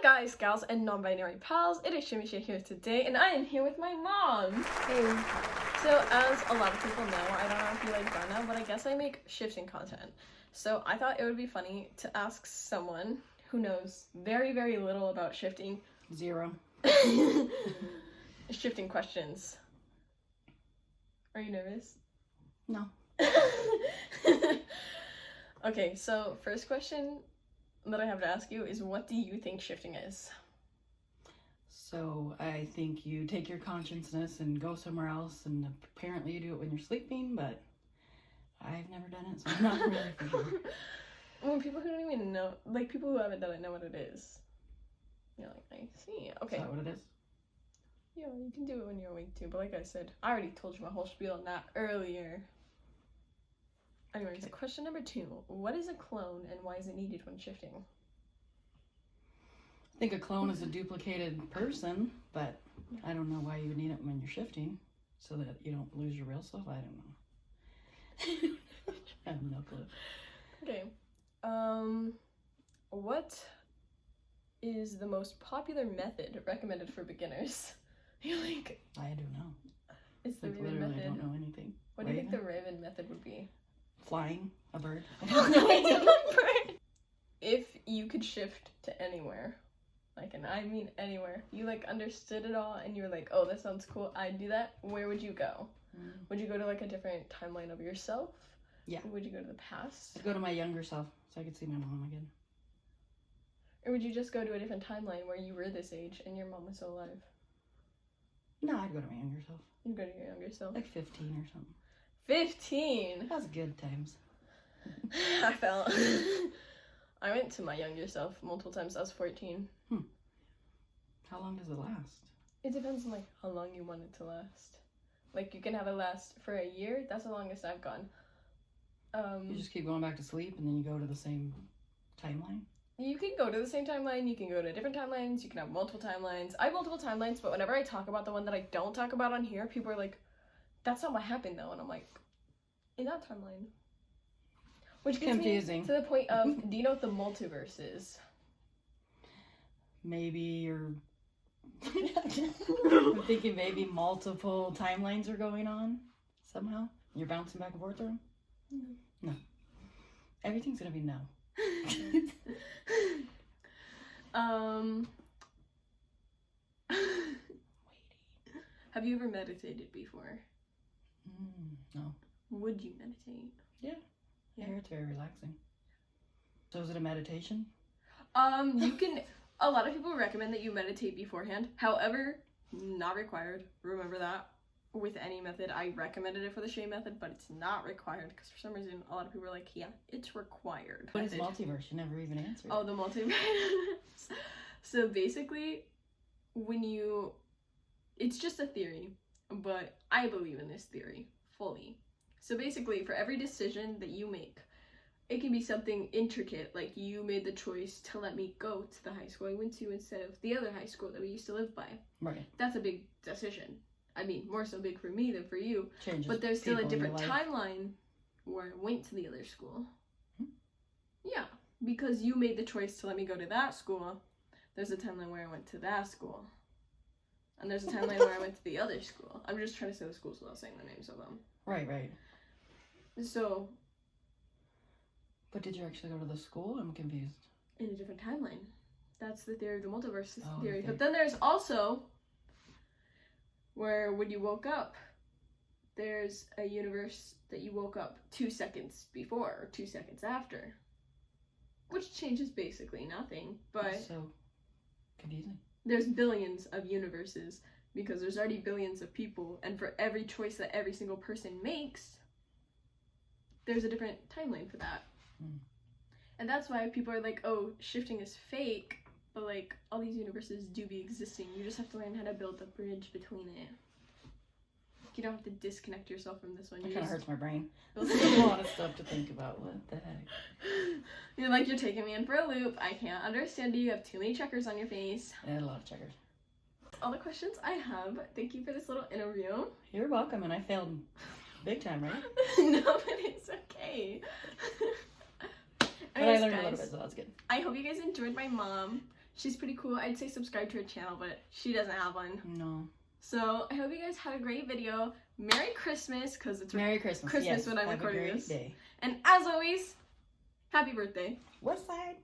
guys, gals, and non-binary pals, it is 𝗧𝗶𝗂𝗶𝗁 here today, and I am here with my mom. Hey. So, as a lot of people know, I don't know if you like Donna, but I guess I make shifting content. So, I thought it would be funny to ask someone who knows very, very little about shifting. Zero. Shifting questions. Are you nervous? No. Okay, so first question that I have to ask you is, what do you think shifting is? So I think you take your consciousness and go somewhere else, and apparently you do it when you're sleeping, but I've never done it, so I'm not really for sure. When people who don't even know, like people who haven't done it, know what it is. You're like, I see. Okay. Is that what it is? Yeah, you can do it when you're awake too, but like I said, I already told you my whole spiel on that earlier. Anyways, okay. Question number 2. What is a clone and why is it needed when shifting? I think a clone is a duplicated person, but I don't know why you would need it when you're shifting, so that you don't lose your real self. I don't know. I have no clue. Okay. What is the most popular method recommended for beginners? You're like, I don't know. It's the like, Raven literally method. I don't know anything. What do you think the Raven method would be? Flying a bird. If you could shift to anywhere, like, and I mean anywhere, you like understood it all and you were like, oh, that sounds cool, I'd do that, where would you go? Would you go to like a different timeline of yourself? Yeah. Would you go to the past? I'd go to my younger self so I could see my mom again. Or would you just go to a different timeline where you were this age and your mom was still alive? No, I'd go to my younger self. You'd go to your younger self? Like 15 or something. 15? That was good times. I felt. I went to my younger self multiple times. I was 14. How long does it last? It depends on like how long you want it to last. Like you can have it last for a year. That's the longest I've gone. You just keep going back to sleep and then you go to the same timeline? You can go to the same timeline. You can go to different timelines. You can have multiple timelines. I have multiple timelines, but whenever I talk about the one that I don't talk about on here, people are like, that's not what happened though. And I'm like, in that timeline. Which gets confusing. Me to the point of, do you know what the multiverse is? Maybe you're... I'm thinking maybe multiple timelines are going on somehow. You're bouncing back and forth through them? No. Everything's gonna be no. Have you ever meditated before? No. Would you meditate? Yeah. I hear it's very relaxing. So is it a meditation? You can, a lot of people recommend that you meditate beforehand. However, not required. Remember that. With any method, I recommended it for the 𝗧𝗶 method, but it's not required because for some reason a lot of people are like, yeah, it's required. What is multiverse? You never even answered. Oh, the multiverse. So basically, it's just a theory, but I believe in this theory fully. So basically, for every decision that you make, it can be something intricate, like you made the choice to let me go to the high school I went to instead of the other high school that we used to live by. Right. That's a big decision. I mean, more so big for me than for you. Changes. But there's still a different timeline where I went to the other school. Yeah, because you made the choice to let me go to that school. There's a timeline where I went to that school. And there's a timeline where I went to the other school. I'm just trying to say the schools without saying the names of them. Right, right. So. But did you actually go to the school? I'm confused. In a different timeline. That's the theory of the multiverse theory. Okay. But then there's also where when you woke up, there's a universe that you woke up 2 seconds before or 2 seconds after. Which changes basically nothing, but that's so confusing. There's billions of universes because there's already billions of people, and for every choice that every single person makes, there's a different timeline for that. And that's why people are like, oh, shifting is fake, but like all these universes do be existing. You just have to learn how to build the bridge between it. You don't have to disconnect yourself from this one. It kind of hurts my brain. There's a lot of stuff to think about. What the heck? You're like, you're taking me in for a loop. I can't understand you. You have too many checkers on your face. I had a lot of checkers. All the questions I have. Thank you for this little interview. You're welcome, and I failed big time, right? No, but it's okay. But I learned a little bit, so that's good. I hope you guys enjoyed my mom She's pretty cool. I'd say subscribe to her channel, but she doesn't have one. No. So I hope you guys had a great video. Merry Christmas, because it's Merry Christmas. Christmas yes, when I'm have recording a great this. Day. And as always, happy birthday. What side?